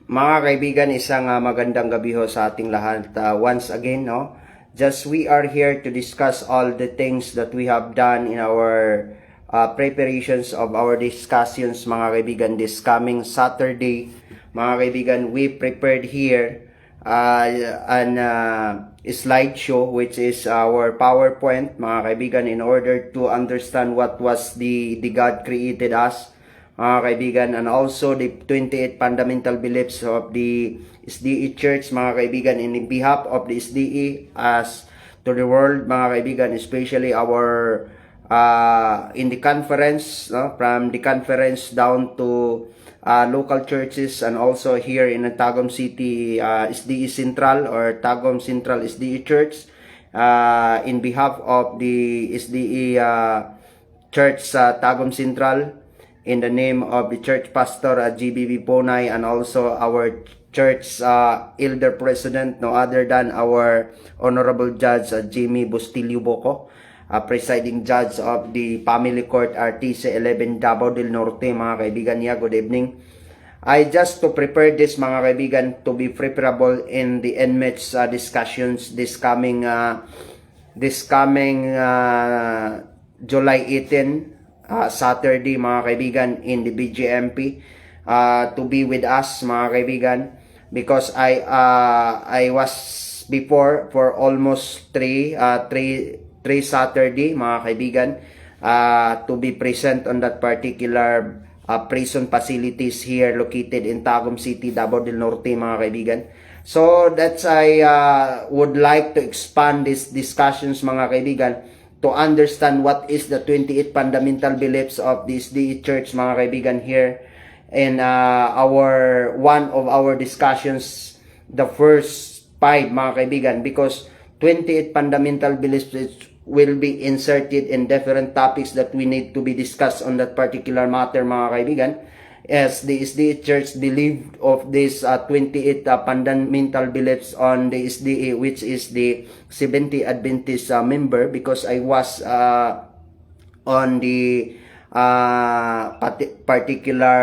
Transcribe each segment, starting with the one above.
Mga kaibigan, isang magandang gabi ho sa ating lahat. Once again, no? Just we are here to discuss all the things that we have done in our preparations of our discussions, mga kaibigan, this coming Saturday. Mga kaibigan, we prepared here an slideshow, which is our PowerPoint, mga kaibigan, in order to understand what was the God created us, mga kaibigan, and also the 28 fundamental beliefs of the SDE Church, mga kaibigan, in behalf of the SDE as to the world, mga kaibigan, especially our in the conference, no? From the conference down to local churches, and also here in Tagum City SDE Central or Tagum Central SDE Church, in behalf of the SDE Church Tagum Central, in the name of the church pastor GBB Ponay, and also our church elder president, no other than our honorable judge Jimmy Bustilio Boco, presiding judge of the Family Court RTC 11 Davao del Norte. Mga kaibigan niya, good evening. I just to prepare this, mga kaibigan, to be preparable in the NMETS discussions this coming July 18, Saturday, mga kaibigan, in the BGMP, to be with us, mga kaibigan, because I was before for almost three Saturday, mga kaibigan, to be present on that particular prison facilities here located in Tagum City, Davao del Norte, mga kaibigan. So that's I would like to expand these discussions, mga kaibigan, to understand what is the 28 fundamental beliefs of the SDE Church, mga kaibigan, here in one of our discussions, the first 5, mga kaibigan, because 28 fundamental beliefs will be inserted in different topics that we need to be discussed on that particular matter, mga kaibigan, as the SDE Church believed of this 28 fundamental beliefs on the SDE, which is the Seventh-day Adventist member, because I was on the particular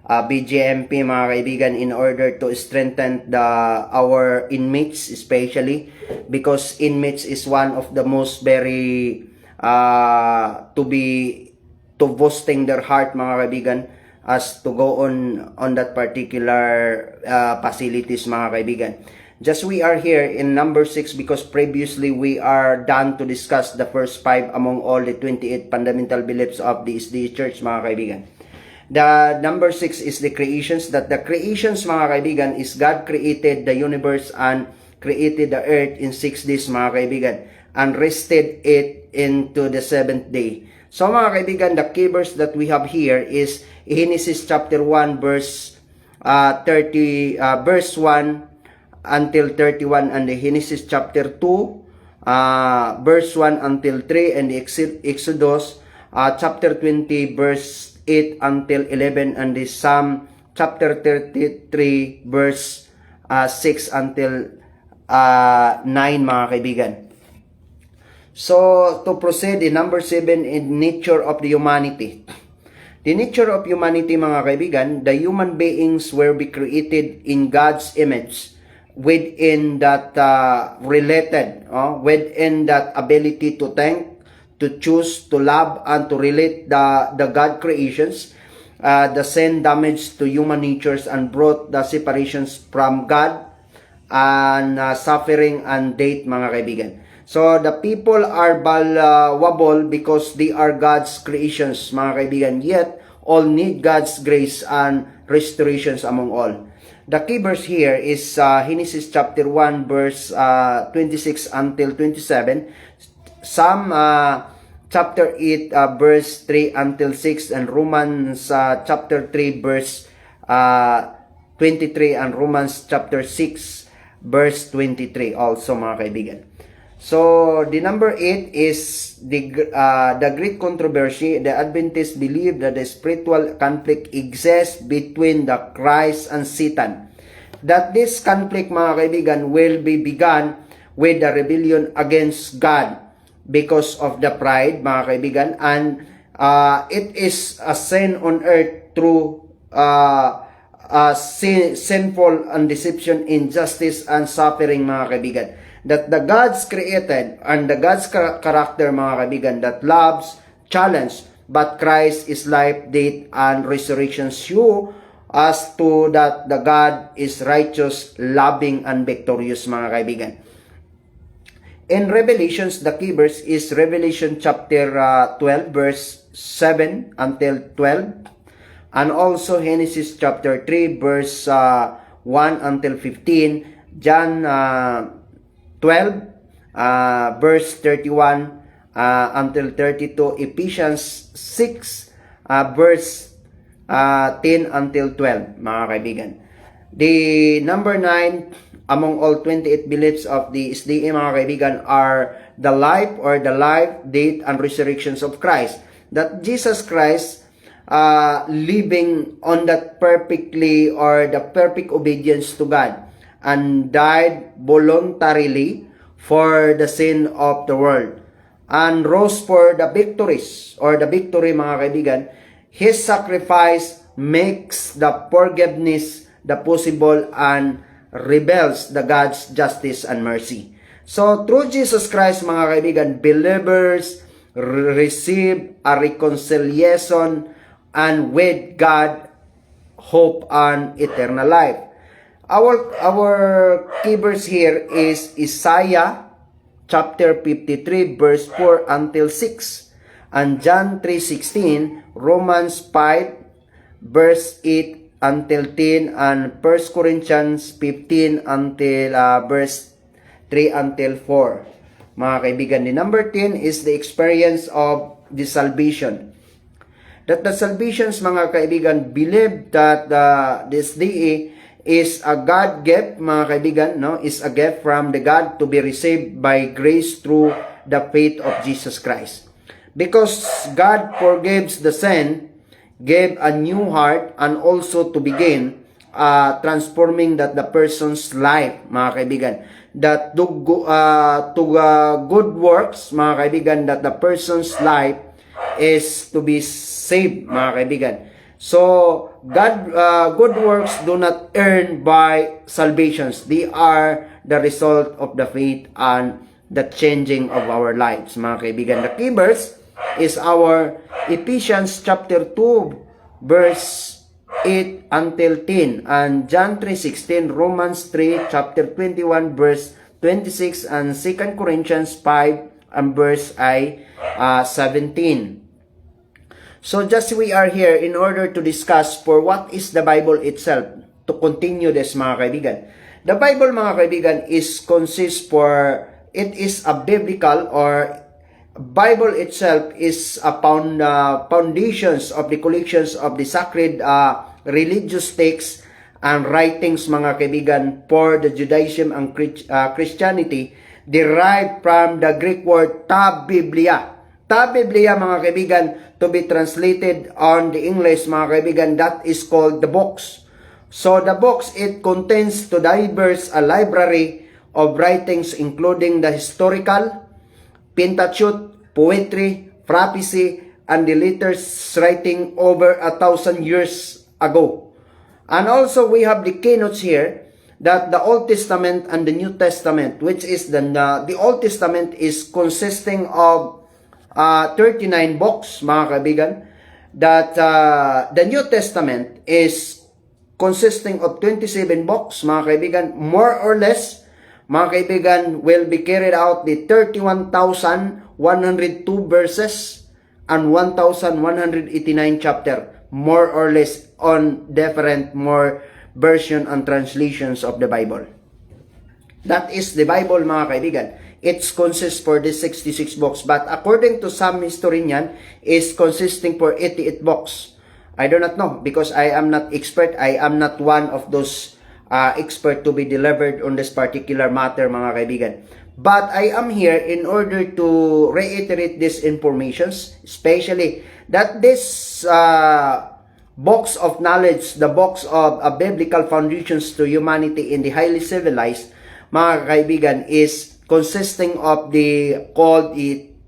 BGMP, mga kaibigan, in order to strengthen our inmates, especially because inmates is one of the most very to boosting their heart, mga kaibigan, as to go on that particular facilities, mga kaibigan. Just we are here in number 6 because previously we are done to discuss the first 5 among all the 28 fundamental beliefs of the SDE Church, mga kaibigan. The number 6 is the creations, that the creations, mga kaibigan, is God created the universe and created the earth in 6 days, mga kaibigan, and rested it into the 7th day. So, mga kaibigan, the key verse that we have here is Genesis chapter 1 verse 1 until 31, and the Genesis chapter 2 verse 1 until 3, and the Exodus chapter 20 verse 8 until 11, and the Psalm chapter 33 verse 6 until 9, mga kaibigan. So, to proceed, in number 7, in nature of the humanity. The nature of humanity, mga kaibigan, the human beings were be created in God's image, within that within that ability to think, to choose, to love, and to relate the God creations. The sin damaged to human natures and brought the separations from God and suffering and death, mga kaibigan. So, the people are valuable because they are God's creations, mga kaibigan. Yet, all need God's grace and restorations among all. The key verse here is Genesis chapter 1 verse 26 until 27. Psalm chapter 8 verse 3 until 6, and Romans chapter 3 verse 23, and Romans chapter 6 verse 23 also, mga kaibigan. So, the number 8 is the great controversy. The Adventists believe that the spiritual conflict exists between the Christ and Satan. That this conflict, mga kaibigan, will be begun with the rebellion against God because of the pride, mga kaibigan, and it is a sin on earth through sinful and deception, injustice, and suffering, mga kaibigan. That the God's created and the God's character, mga kaibigan, that loves, challenge, but Christ is life, death, and resurrection show as to that the God is righteous, loving, and victorious, mga kaibigan. In Revelations, the key verse is Revelation chapter 12, verse 7 until 12. And also Genesis chapter 3, verse 1 until 15. John 12, verse 31 until 32. Ephesians 6, verse 10 until 12, mga kaibigan. The number 9 among all 28 beliefs of the SDA, mga kaibigan, are the life, death, and resurrections of Christ. That Jesus Christ living on that perfectly, or the perfect obedience to God, and died voluntarily for the sin of the world, and rose for the victories, or the victory, mga kaibigan. His sacrifice makes the forgiveness the possible and rebels the God's justice and mercy. So, through Jesus Christ, mga kaibigan, believers receive a reconciliation and with God, hope, and eternal life. Our key verse here is Isaiah chapter 53, verse 4 until 6, and John 3:16, Romans 5, verse 8 until 10, and 1 Corinthians 15 until verse 3 until 4. Mga kaibigan, the number 10 is the experience of the salvation. That the salvations, mga kaibigan, believe that this DA is a God gift, mga kaibigan, no? Is a gift from the God to be received by grace through the faith of Jesus Christ. Because God forgives the sin, gave a new heart, and also to begin transforming that the person's life, mga kaibigan. That to good works, mga kaibigan, that the person's life is to be saved, mga kaibigan. So, good works do not earn by salvations. They are the result of the faith and the changing of our lives, mga kaibigan. The key verse is our Ephesians chapter 2, verse 8 until 10, and John 3:16, Romans 3, chapter 21, verse 26, and 2 Corinthians 5, and verse 17. So just we are here in order to discuss for what is the Bible itself, to continue this, mga kaibigan. The Bible, mga kaibigan, consists for, it is a biblical, or Bible itself is a foundations of the collections of the sacred religious texts and writings, mga kaibigan, for the Judaism and Christianity, derived from the Greek word ta Biblia. Ta Biblia, mga kaibigan, to be translated on the English, mga kaibigan, that is called the books. So the books, it contains to diverse a library of writings including the historical, Pentateuch, poetry, prophecy, and the letters writing over 1,000 years ago. And also we have the keynotes here, that the Old Testament and the New Testament, which is the Old Testament is consisting of 39 books, mga kaibigan, that the New Testament is consisting of 27 books, mga kaibigan, more or less, mga kaibigan, will be carried out the 31,102 verses and 1,189 chapter, more or less, on different more version and translations of the Bible. That is the Bible, mga kaibigan. It consists for the 66 books, but according to some historian, is consisting for 88 books. I do not know, because I am not expert. I am not one of those expert to be delivered on this particular matter, mga kaibigan. But I am here in order to reiterate these informations, especially that this books of knowledge, the books of biblical foundations to humanity in the highly civilized, mga kaibigan, is consisting of the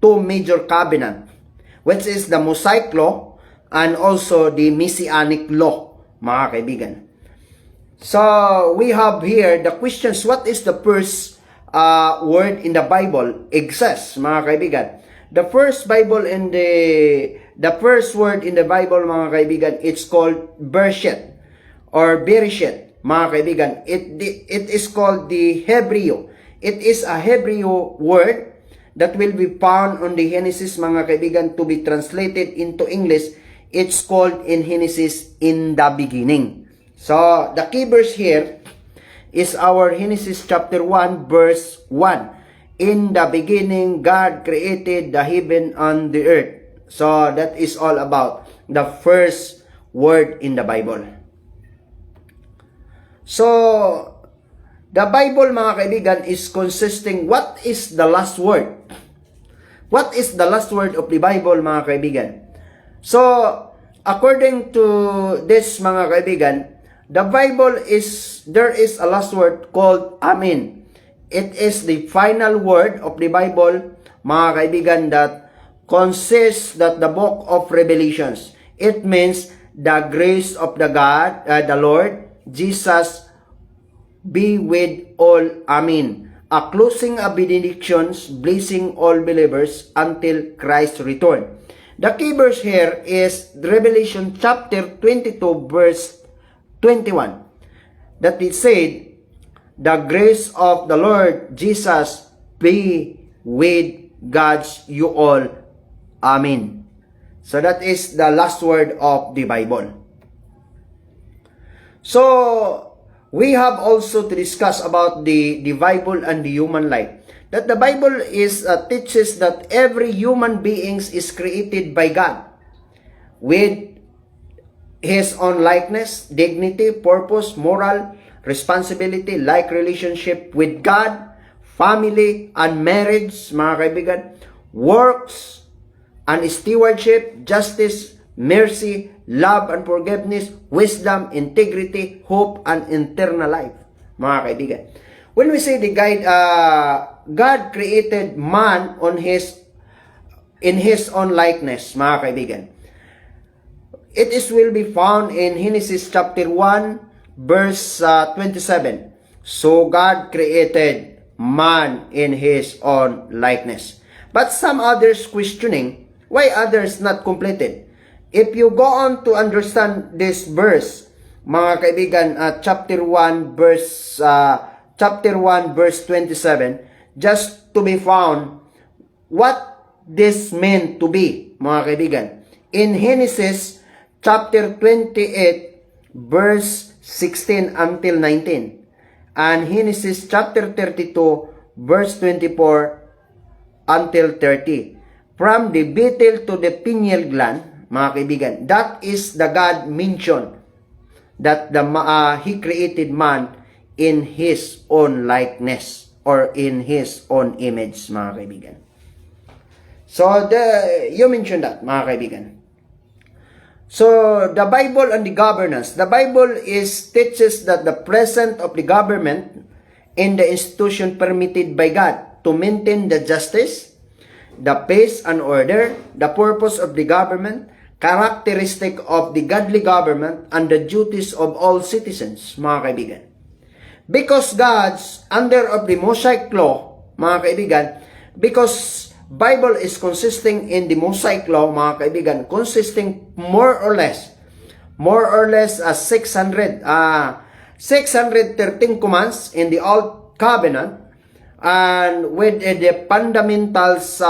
two major covenant, which is the Mosaic Law and also the Messianic Law, mga kaibigan. So, we have here the questions, what is the first word in the Bible? Exists, mga kaibigan. The first word in the Bible, mga kaibigan, it's called Bereshit or Bereshit, mga kaibigan. It is called the Hebrew. It is a Hebrew word that will be found on the Genesis, mga kaibigan, to be translated into English. It's called in Genesis, in the beginning. So, the key verse here is our Genesis chapter 1, verse 1. In the beginning, God created the heaven and the earth. So, that is all about the first word in the Bible. So, the Bible, mga kaibigan, is consisting, what is the last word? What is the last word of the Bible, mga kaibigan? So, according to this, mga kaibigan, the Bible there is a last word called Amen. It is the final word of the Bible, mga kaibigan, that consists that the book of Revelations. It means the grace of the Lord Jesus be with all. Amen. A closing of benedictions, blessing all believers until Christ's return. The key verse here is Revelation chapter 22, verse 21. That it said, the grace of the Lord Jesus be with God's you all. Amen. So that is the last word of the Bible. So, we have also to discuss about the Bible and the human life. That the Bible teaches that every human being is created by God with His own likeness, dignity, purpose, moral, responsibility, like relationship with God, family, and marriage, mga kaibigan, works, and stewardship, justice, mercy, love and forgiveness, wisdom, integrity, hope, and eternal life, mga kaibigan. When we say God created man in His own likeness, mga kaibigan, it will be found in Genesis chapter 1, verse 27. So God created man in His own likeness. But some others questioning, why others not completed? If you go on to understand this verse, mga kaibigan, chapter 1, verse 27, just to be found what this meant to be, mga kaibigan. In Genesis chapter 28, verse 16 until 19. And Genesis chapter 32, verse 24 until 30. From the beetle to the pineal gland, mga kaibigan, that is the God mentioned that He created man in His own likeness or in His own image, mga kaibigan. So, you mentioned that, mga kaibigan. So, the Bible and the governance. The Bible teaches that the presence of the government in the institution permitted by God to maintain the justice, the peace and order, the purpose of the government, characteristic of the godly government, and the duties of all citizens, mga kaibigan. Because God's under of the Mosaic law, mga kaibigan, because Bible is consisting in the Mosaic law, mga kaibigan, consisting more or less 613 commands in the Old Covenant, and with the fundamentals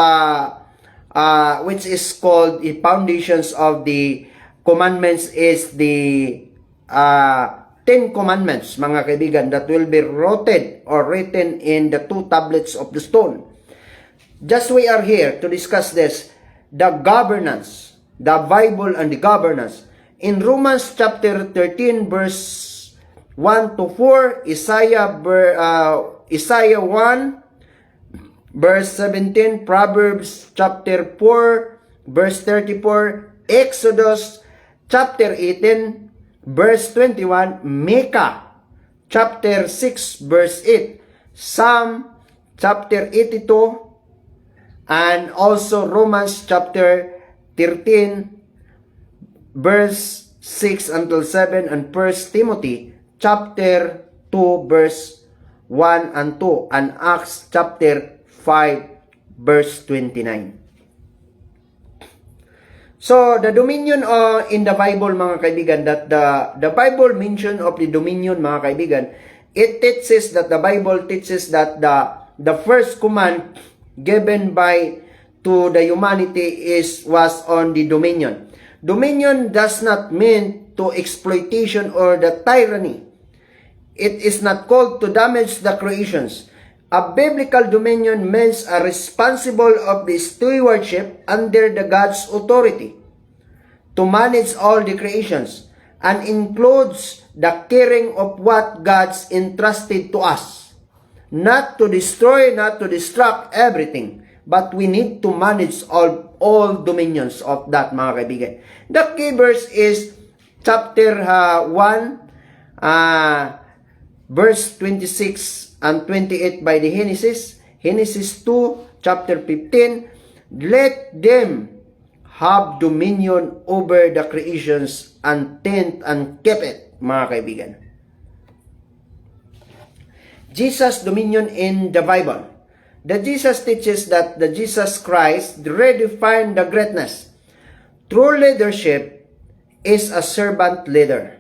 which is called the foundations of the commandments is the 10 commandments, mga kaibigan, that will be written in the 2 tablets of the stone. Just we are here to discuss this, the governance, the Bible and the governance. In Romans chapter 13, verse 1 to 4, Isaiah 1, verse 17, Proverbs chapter 4, verse 34, Exodus chapter 18, verse 21, Micah chapter 6, verse 8, Psalm chapter 82, and also Romans chapter 13, verse 6 until 7, and 1 Timothy chapter 2 verse 1 and 2 and Acts chapter 5 verse 29. So, the dominion in the Bible, mga kaibigan, that the Bible mention of the dominion, mga kaibigan, it teaches that the Bible teaches that the first command given to the humanity was on the dominion. Dominion does not mean to exploitation or the tyranny. It is not called to damage the creations. A biblical dominion means a responsible of the stewardship under the God's authority to manage all the creations and includes the caring of what God's entrusted to us. Not to destroy, not to destruct everything, but we need to manage all dominions of that, mga kaibigan. The key verse is chapter 1, verse 26 and 28 by the Genesis. Genesis 2, chapter 15. Let them have dominion over the creations and tend and keep it, mga kaibigan. Jesus' dominion in the Bible. The Jesus teaches that the Jesus Christ redefined the greatness. True leadership is a servant leader.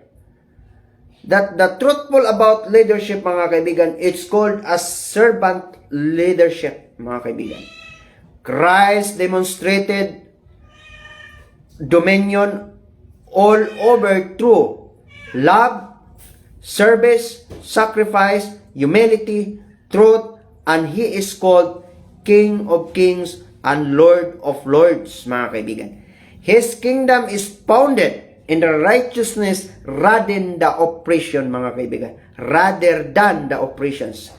That the truthful about leadership, mga kaibigan, it's called as servant leadership, mga kaibigan. Christ demonstrated dominion all over through love, service, sacrifice, humility, truth, and He is called King of Kings and Lord of Lords, mga kaibigan. His kingdom is founded in the righteousness rather than the oppression, mga kaibigan. Rather than the oppressions.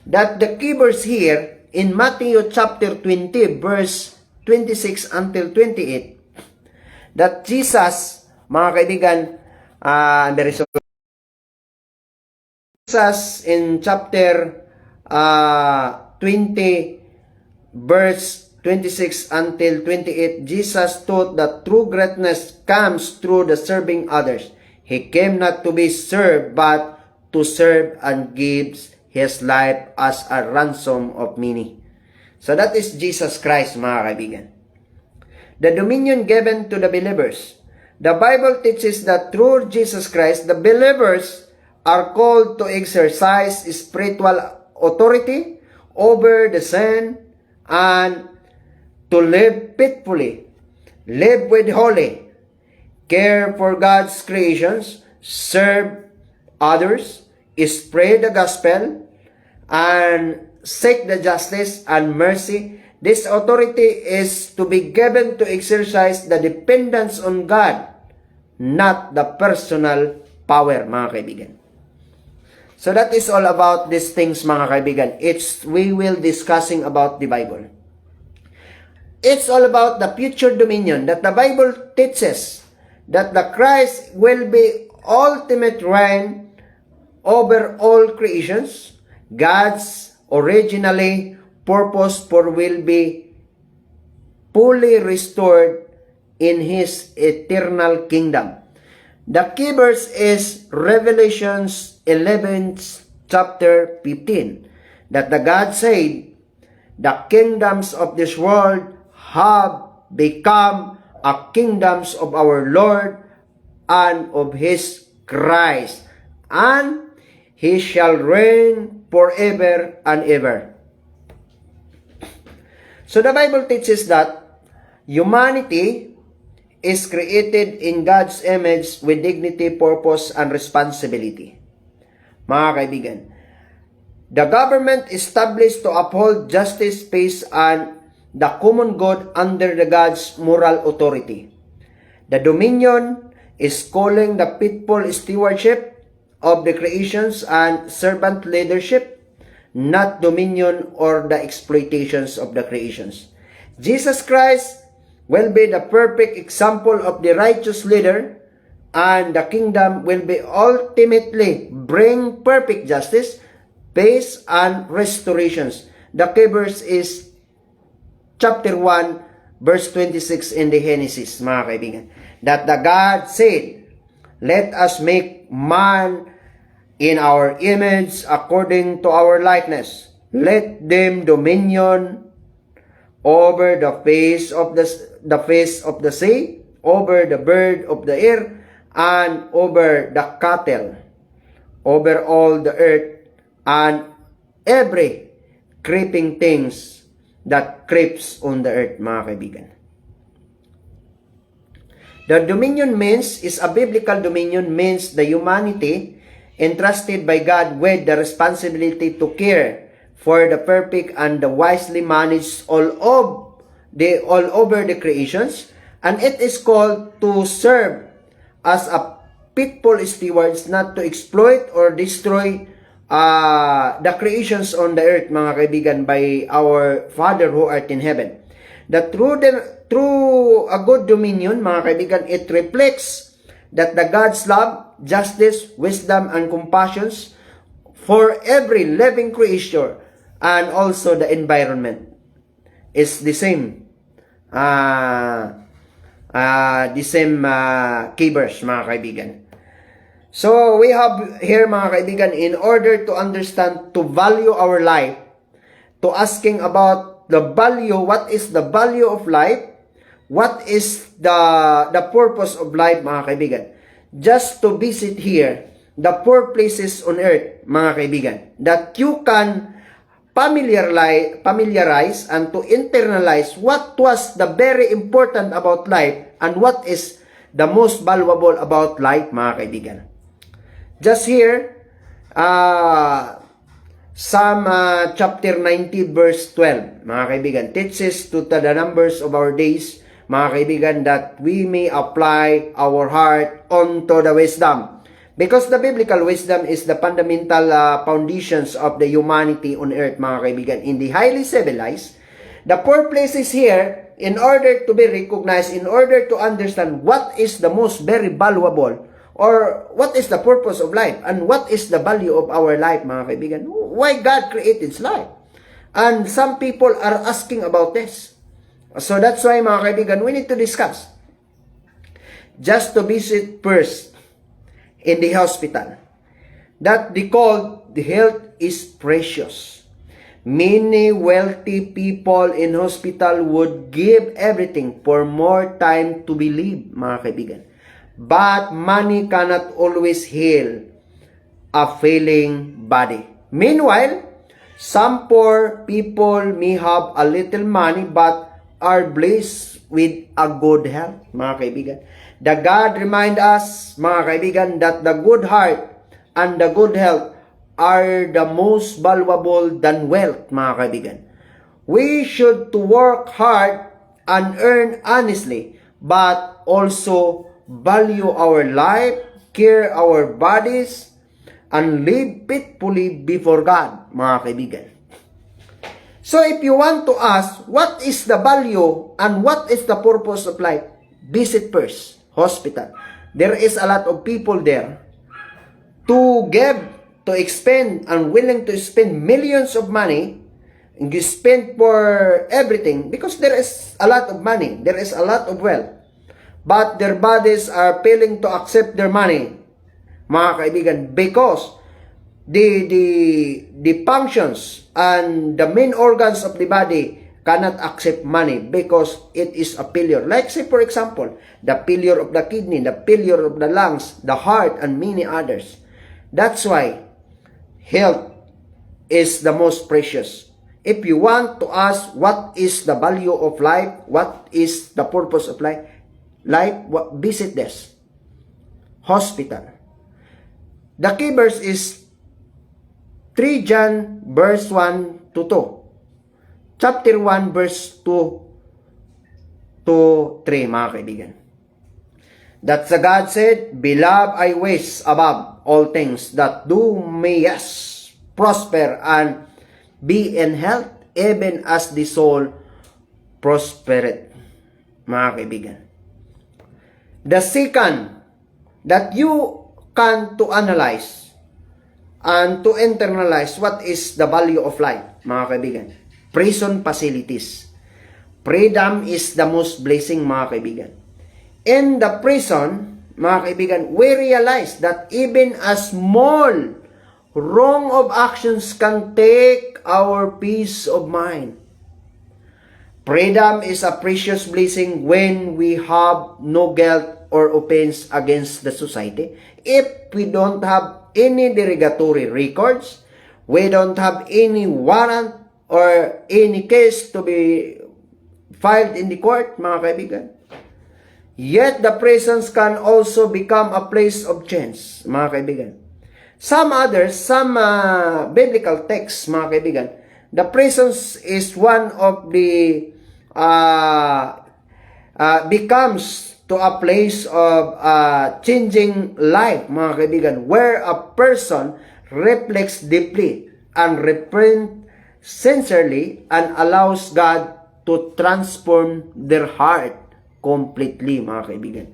That the key verse here in Matthew chapter 20 verse 26 until 28, that Jesus, mga kaibigan, there is Jesus in chapter 20 verse 26 until 28, Jesus taught that true greatness comes through the serving others. He came not to be served, but to serve and gives His life as a ransom of many. So that is Jesus Christ, mga kaibigan. The dominion given to the believers. The Bible teaches that through Jesus Christ, the believers are called to exercise spiritual authority over the sin and to live faithfully, live with holy, care for God's creations, serve others, spread the gospel, and seek the justice and mercy. This authority is to be given to exercise the dependence on God, not the personal power, mga kaibigan. So that is all about these things, mga kaibigan. We will discussing about the Bible. It's all about the future dominion that the Bible teaches, that the Christ will be ultimate reign over all creations. God's originally purpose for will be fully restored in His eternal kingdom. The key verse is Revelations 11 chapter 15, that the God said, the kingdoms of this world have become a kingdoms of our Lord and of His Christ, and He shall reign forever and ever. So the Bible teaches that humanity is created in God's image with dignity, purpose, and responsibility. Mga kaibigan, the government established to uphold justice, peace, and the common good under the God's moral authority. The dominion is calling the faithful stewardship of the creations and servant leadership, not dominion or the exploitations of the creations. Jesus Christ will be the perfect example of the righteous leader, and the kingdom will be ultimately bring perfect justice, peace, and restorations. The key verse is chapter 1, verse 26 in the Genesis, mga kaibigan. That the God said, let us make man in our image, according to our likeness. Let them dominion over the face of the sea, over the bird of the air, and over the cattle, over all the earth, and every creeping things that creeps on the earth, mga kaibigan. The dominion is a biblical dominion, means the humanity entrusted by God with the responsibility to care for the perfect and the wisely managed all over the creations, and it is called to serve as a faithful stewards, not to exploit or destroy the creations on the earth, mga kaibigan, by our Father who art in heaven. That through a good dominion, mga kaibigan, it reflects that the God's love, justice, wisdom, and compassions for every living creature and also the environment is the same. Keyverse, mga kaibigan. So, we have here, mga kaibigan, in order to understand, to value our life, to asking about the value, what is the value of life, what is the purpose of life, mga kaibigan. Just to visit here, the 4 places on earth, mga kaibigan, that you can familiarize and to internalize what was the very important about life and what is the most valuable about life, mga kaibigan. Just here, Psalm chapter 90 verse 12, mga kaibigan, teaches to the numbers of our days, mga kaibigan, that we may apply our heart unto the wisdom. Because the biblical wisdom is the fundamental foundations of the humanity on earth, mga kaibigan. In the highly civilized, the 4 places here, in order to be recognized, in order to understand what is the most very valuable, or what is the purpose of life, and what is the value of our life, mga kaibigan. Why God created life. And some people are asking about this. So that's why, mga kaibigan, we need to discuss. Just to visit first in the hospital, that they called the health is precious. Many wealthy people in hospital would give everything for more time to believe, mga kaibigan. But money cannot always heal a failing body. Meanwhile, some poor people may have a little money but are blessed with a good health, mga kaibigan. The God remind us, mga kaibigan, that the good heart and the good health are the most valuable than wealth, mga kaibigan. We should to work hard and earn honestly, but also value our life, care our bodies, and live faithfully before God, mga kaibigan. So if you want to ask, what is the value and what is the purpose of life? Visit first, hospital. There is a lot of people there to give, to expend, and willing to spend millions of money, and you spend for everything, because there is a lot of money, there is a lot of wealth. But their bodies are failing to accept their money, mga kaibigan, because the functions and the main organs of the body cannot accept money because it is a failure. Like say for example, the failure of the kidney, the failure of the lungs, the heart, and many others. That's why health is the most precious. If you want to ask what is the value of life, what is the purpose of life, visit this hospital. The key verse is 3 John verse 1 to 2. Chapter 1 verse 2 to 3, mga kaibigan. That the God said, Beloved, I wish above all things that thou mayest prosper and be in health, even as the soul prospereth, mga kaibigan. The second, that you can to analyze and to internalize what is the value of life, mga kaibigan. Prison facilities. Freedom is the most blessing, mga kaibigan. In the prison, mga kaibigan, we realize that even a small wrong of actions can take our peace of mind. Freedom is a precious blessing when we have no guilt or offense against the society. If we don't have any derogatory records, we don't have any warrant or any case to be filed in the court, mga kaibigan. Yet the prisons can also become a place of change, mga kaibigan. Some biblical texts, mga kaibigan, the prisons is one of the becomes to a place of changing life, mga kaibigan, where a person reflects deeply and repent sincerely and allows God to transform their heart completely, mga kaibigan.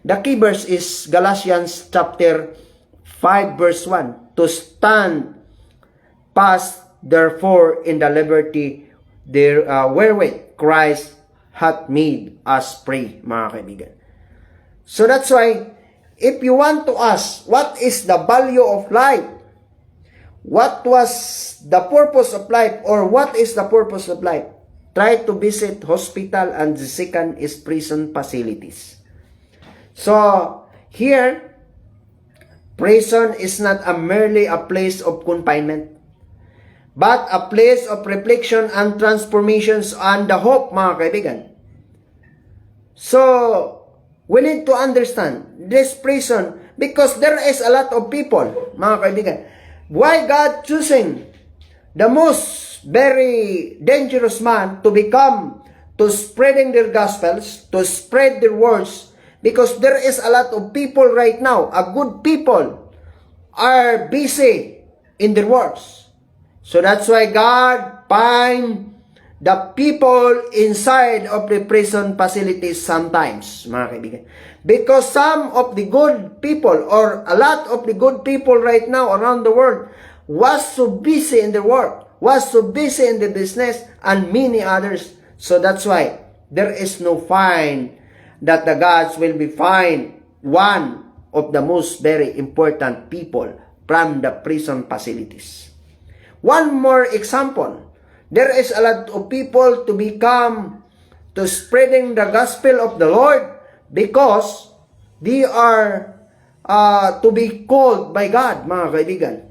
The key verse is Galatians chapter 5 verse 1. To stand fast therefore in the liberty there wherewith Christ hath made us free, mga kaibigan. So that's why, if you want to ask, what is the value of life? What was the purpose of life, or what is the purpose of life? Try to visit hospital, and the second is prison facilities. So, here, prison is not merely a place of confinement, but a place of reflection and transformations and the hope, mga kaibigan. So, we need to understand this prison because there is a lot of people, mga kaibigan. Why God choosing the most very dangerous man to spreading their gospels, to spread their words, because there is a lot of people right now, a good people, are busy in their works. So that's why God find the people inside of the prison facilities sometimes, mga kaibigan. Because some of the good people, or a lot of the good people right now around the world, was so busy in their work, was so busy in the business, and many others. So that's why there is no fine that the gods will be fined one of the most very important people from the prison facilities. One more example. There is a lot of people to spreading the gospel of the Lord because they are to be called by God, mga kaibigan,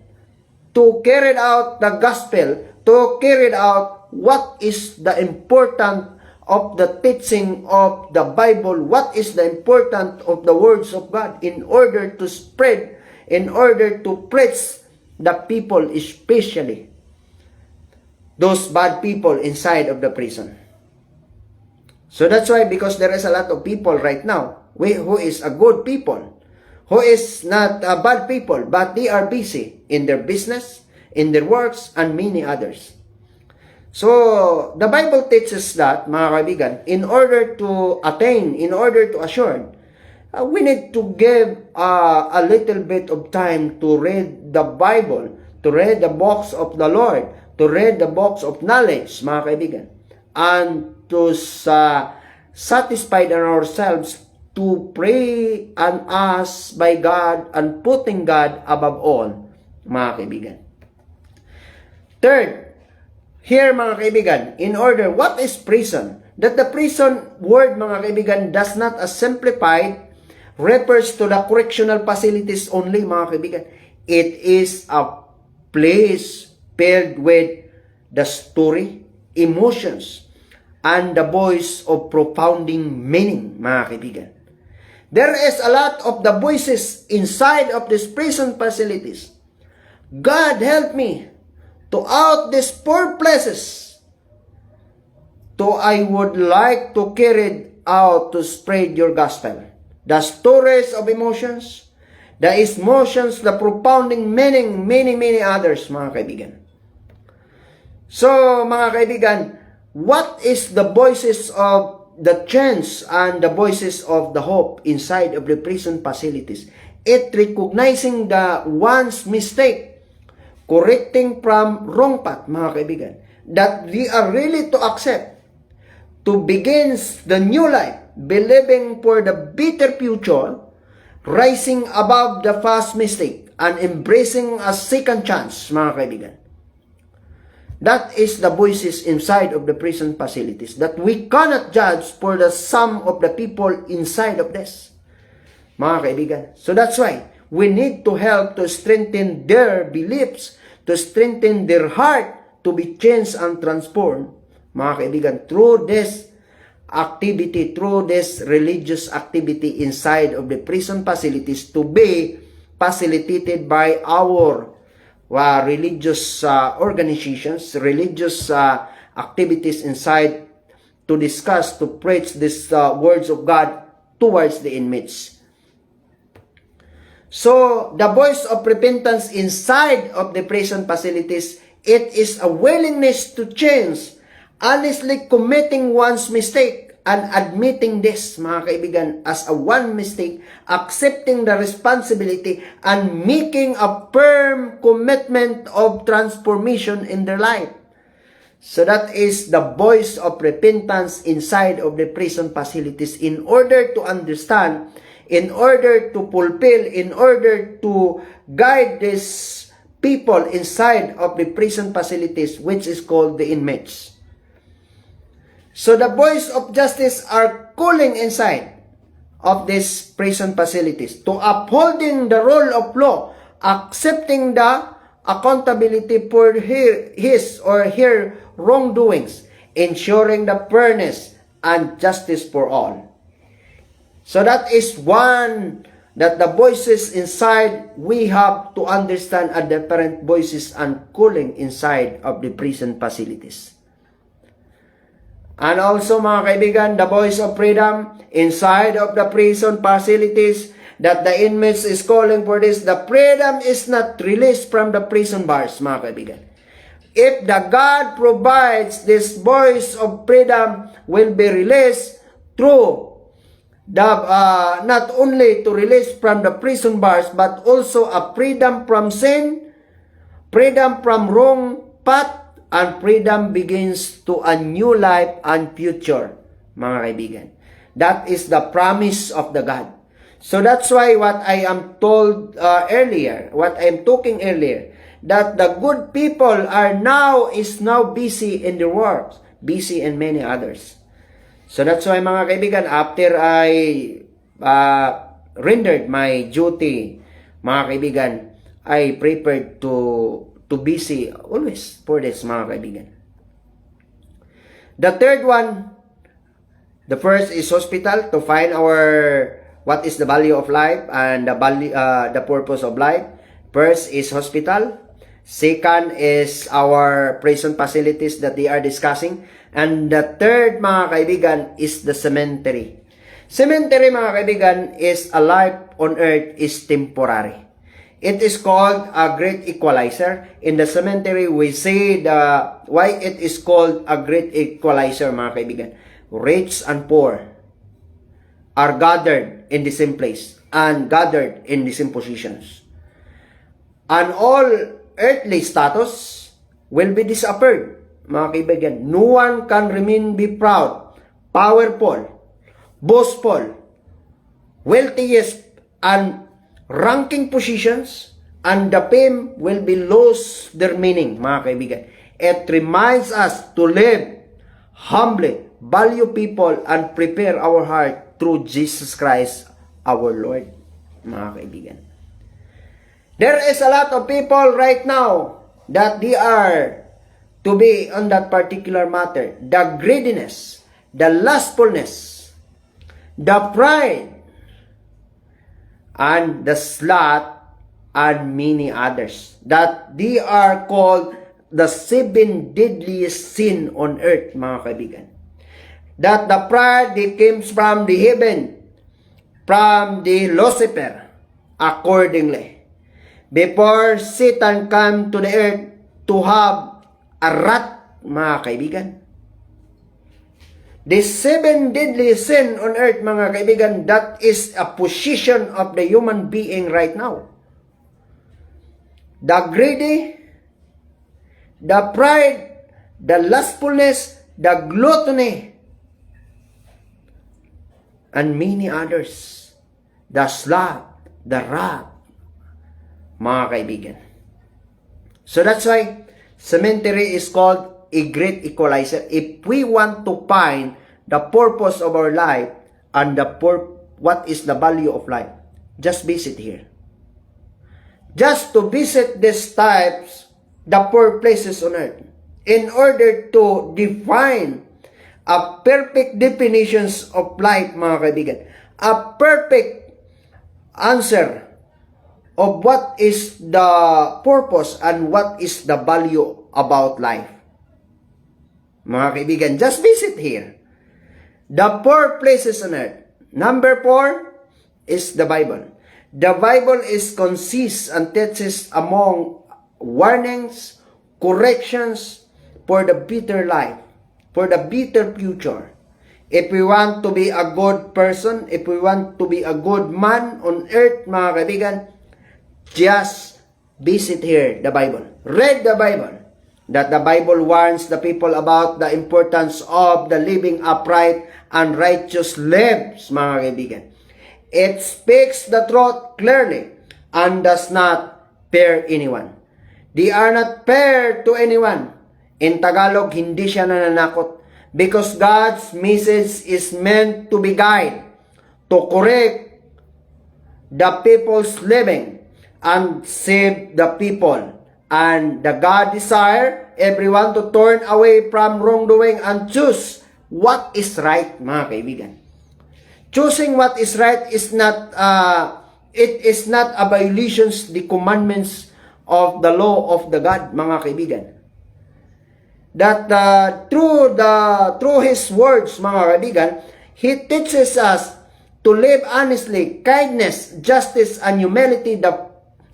to carry out the gospel, to carry out what is the important of the teaching of the Bible, what is the important of the words of God in order to spread, in order to preach the people, especially those bad people inside of the prison. So that's why, because there is a lot of people right now who is a good people, who is not a bad people, but they are busy in their business, in their works, and many others. So, the Bible teaches that, mga kaibigan, in order to attain, in order to assure, we need to give a little bit of time to read the Bible, to read the books of the Lord, to read the books of knowledge, mga kaibigan, and to satisfy ourselves to pray and ask by God and putting God above all, mga kaibigan. Third, here, mga kaibigan, in order, what is prison? That the prison word, mga kaibigan, does not as simplified refers to the correctional facilities only, mga kaibigan. It is a place filled with the story, emotions, and the voice of profounding meaning, mga kaibigan. There is a lot of the voices inside of these prison facilities. God help me to out these four places. I would like to carry it out to spread your gospel. The stories of emotions, the emotions, the profounding meaning, many others, mga kaibigan. So, mga kaibigan, what is the voices of the change and the voices of the hope inside of the prison facilities? It recognizing the one's mistake, correcting from wrong path, mga kaibigan, that we are really to accept, to begin the new life, believing for the better future, rising above the past mistake, and embracing a second chance, mga kaibigan. That is the voices inside of the prison facilities that we cannot judge for the sum of the people inside of this, mga kaibigan. So that's why we need to help to strengthen their beliefs, to strengthen their heart to be changed and transformed, mga kaibigan, through this activity, through this religious activity inside of the prison facilities to be facilitated by our religious organizations, religious activities inside to discuss, to preach these words of God towards the inmates. So, the voice of repentance inside of the prison facilities, it is a willingness to change, honestly committing one's mistake and admitting this, mga kaibigan, as a one mistake, accepting the responsibility and making a firm commitment of transformation in their life. So that is the voice of repentance inside of the prison facilities in order to understand, in order to fulfill, in order to guide these people inside of the prison facilities, which is called the inmates. So the voice of justice are calling inside of these prison facilities to upholding the rule of law, accepting the accountability for his or her wrongdoings, ensuring the fairness and justice for all. So that is one that the voices inside, we have to understand a different voices and calling inside of the prison facilities. And also, mga kaibigan, the voice of freedom inside of the prison facilities that the inmates is calling for this. The freedom is not released from the prison bars, mga kaibigan. If the God provides this voice of freedom will be released through the not only to release from the prison bars, but also a freedom from sin, freedom from wrong path, and freedom begins to a new life and future, mga kaibigan. That is the promise of the God. So that's why what I am told earlier, what I am talking earlier, that the good people is now busy in the work, busy in many others. So that's why, mga kaibigan, after I rendered my duty, mga kaibigan, I prepared to busy always for this, mga kaibigan. The third one, the first is hospital, to find what is the value of life and the purpose of life. First is hospital. Second is our prison facilities that they are discussing. And the third, mga kaibigan, is the cemetery. Cemetery, mga kaibigan, is a life on earth is temporary. It is called a great equalizer. In the cemetery, we say why it is called a great equalizer, mga kaibigan. Rich and poor are gathered in the same place and gathered in the same positions. And all earthly status will be disappeared, mga kaibigan. No one can remain be proud, powerful, boastful, wealthiest, and ranking positions, and the fame will be lose their meaning, mga kaibigan. It reminds us to live humbly, value people, and prepare our heart through Jesus Christ, our Lord, mga kaibigan. There is a lot of people right now that they are to be on that particular matter. The greediness, the lustfulness, the pride, and the sloth, and many others, that they are called the 7 deadliest sin on earth, mga kaibigan. That the pride that comes from the heaven, from the Lucifer, accordingly. Before Satan come to the earth to have a wrath, mga kaibigan. The 7 deadly sin on earth, mga kaibigan, that is a position of the human being right now. The greedy, the pride, the lustfulness, the gluttony, and many others. The sloth, the wrath, mga kaibigan. So that's why cemetery is called a great equalizer. If we want to find the purpose of our life and what is the value of life, just visit here. Just to visit these types, the four places on earth, in order to define a perfect definitions of life, mga kaibigan. A perfect answer of what is the purpose and what is the value about life. Mga kaibigan, just visit here. The four places on earth. Number 4 is the Bible. The Bible is consists and teaches among warnings, corrections for the better life, for the better future. If we want to be a good person, if we want to be a good man on earth, mga kaibigan, just visit here the Bible. Read the Bible. That the Bible warns the people about the importance of the living upright and righteous lives, mga kaibigan. It speaks the truth clearly and does not fear anyone. They are not fair to anyone. In Tagalog, hindi siya nananakot. Because God's message is meant to be guide, to correct the people's living, and save the people. And the God desire everyone to turn away from wrongdoing and choose what is right, mga kaibigan. Choosing what is right is not, it is not a violations the commandments of the law of the God, mga kaibigan. That through His words, mga kaibigan, He teaches us to live honestly, kindness, justice, and humility,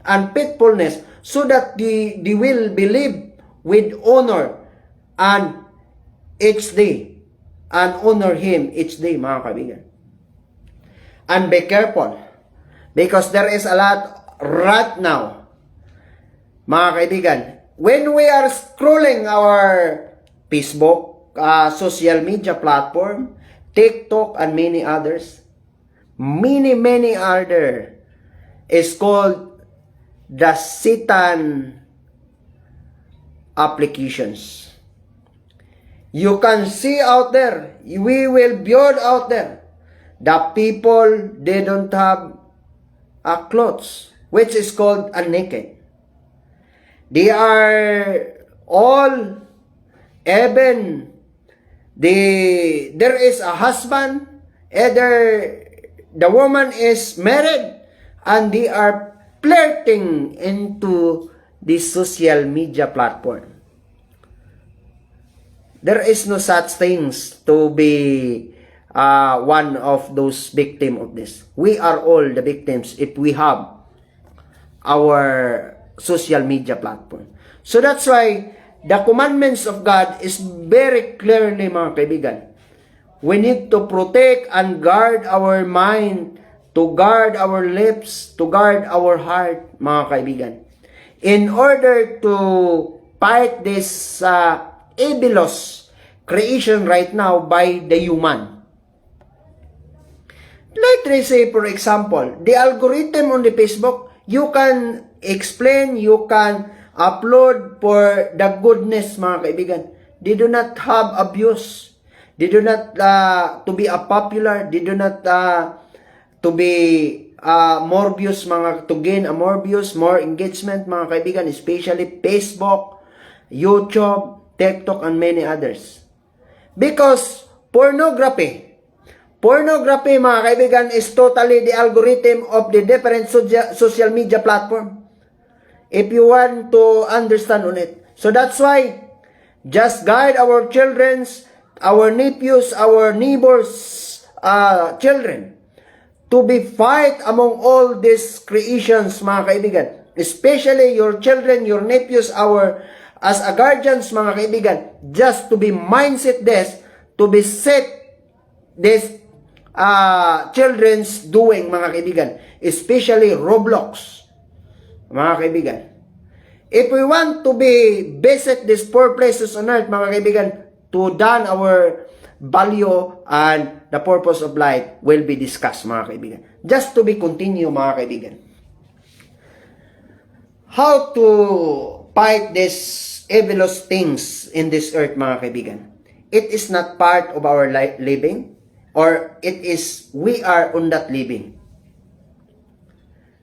and faithfulness, so that they will believe with honor and each day, and honor Him each day, mga kaibigan. And be careful, because there is a lot right now, mga kaibigan. When we are scrolling our Facebook, social media platform, TikTok, and many others, many other, is called the Satan applications. You can see out there, we will build out there, the people, they don't have clothes, which is called a naked. They are all, even there is a husband, either the woman is married, and they are flirting into the social media platform. There is no such things to be one of those victims of this. We are all the victims if we have our social media platform. So that's why the commandments of God is very clearly, mga kaibigan. We need to protect and guard our mind, to guard our lips, to guard our heart, mga kaibigan, in order to fight this evilous creation right now by the human. Like they say, for example, the algorithm on the Facebook, you can explain, you can upload for the goodness, mga kaibigan. They do not have abuse. They do not to be a popular. They do not to be more views, to gain a more views, more engagement, mga kaibigan, especially Facebook, YouTube, TikTok, and many others. Because pornography, mga kaibigan, is totally the algorithm of the different social media platform. If you want to understand on it. So that's why, just guide our children's, our nephews, our neighbors' children, to be fight among all these creations, mga kaibigan. Especially your children, your nephews, as a guardians, mga kaibigan, just to be mindset this, to be set this children's doing, mga kaibigan, especially Roblox, mga kaibigan. If we want to be visit these 4 places on earth, mga kaibigan, to done our value and the purpose of life will be discussed, mga kaibigan. Just to be continue, mga kaibigan. how to fight these evilous things in this earth, mga kaibigan. It is not part of our living, or it is, we are on that living.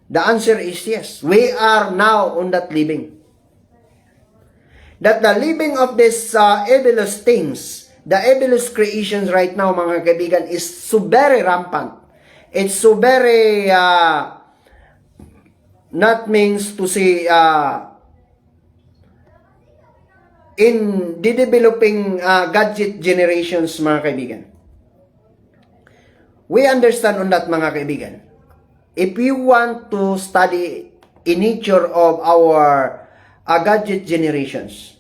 The answer is yes. We are now on that living. That the living of these evilous things, the evilous creations right now, mga kaibigan, is so very rampant. It's so very, not means to say, in the developing gadget generations, mga kaibigan. We understand on that, mga kaibigan. If you want to study in nature of our gadget generations,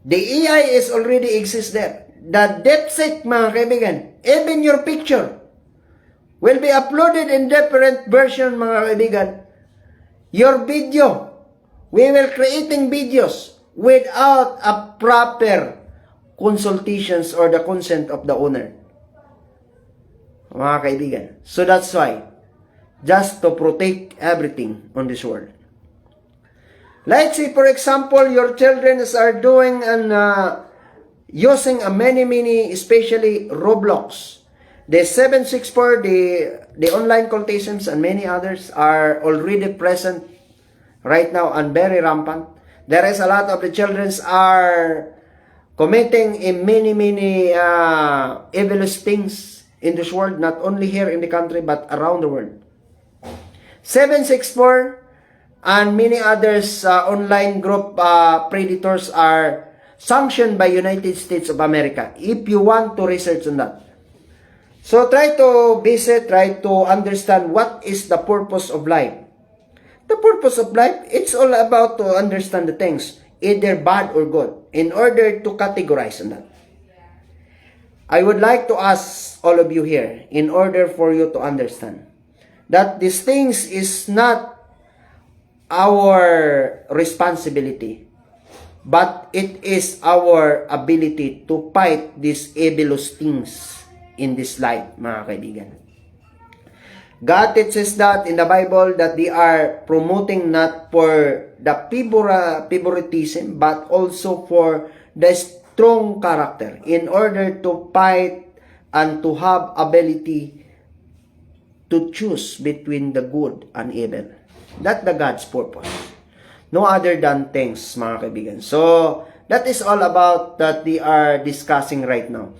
the AI is already exists there. The DeepSeek, mga kaibigan, even your picture will be uploaded in different version, mga kaibigan. Your video, we will creating videos without a proper consultations or the consent of the owner, mga kaibigan. So that's why, just to protect everything on this world. Let's say, for example, your children are doing and using a many, especially Roblox. The 764, the online cultisms, and many others are already present right now and very rampant. There is a lot of the children are committing in many evilous things in this world, not only here in the country, but around the world. 764 and many others online group predators are sanctioned by United States of America, if you want to research on that. So try to visit, try to understand what is the purpose of life. The purpose of life, it's all about to understand the things, either bad or good, in order to categorize on that. I would like to ask all of you here, in order for you to understand, that these things is not our responsibility, but it is our ability to fight these evilous things in this life, mga kaibigan. God teaches that in the Bible that they are promoting not for the favoritism, but also for the strong character in order to fight and to have ability to choose between the good and evil. That's the God's purpose. No other than things, mga kaibigan. So, that is all about that they are discussing right now.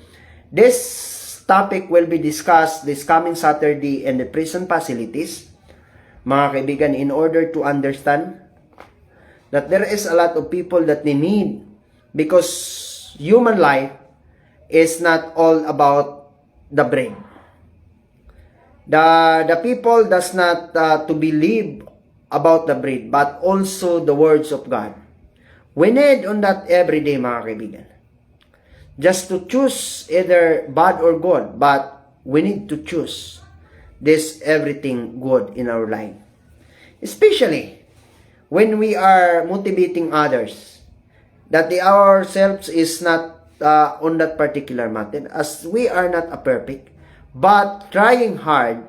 This topic will be discussed this coming Saturday in the prison facilities, mga kaibigan, in order to understand that there is a lot of people that they need, because human life is not all about the brain. The people does not to believe about the brain, but also the words of God. We need on that every day, mga kaibigan. Just to choose either bad or good, but we need to choose this everything good in our life. Especially when we are motivating others, that ourselves is not on that particular matter, as we are not a perfect, but trying hard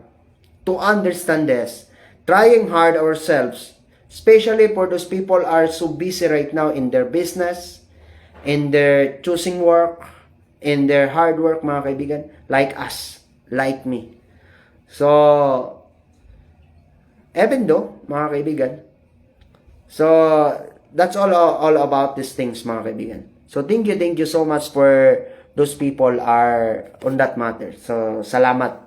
to understand this, trying hard ourselves, especially for those people are so busy right now in their business, in their choosing work, in their hard work, mga kaibigan, like us, like me. So, even though, mga kaibigan, so, that's all about these things, mga kaibigan. So, thank you so much for those people are on that matter. So, salamat.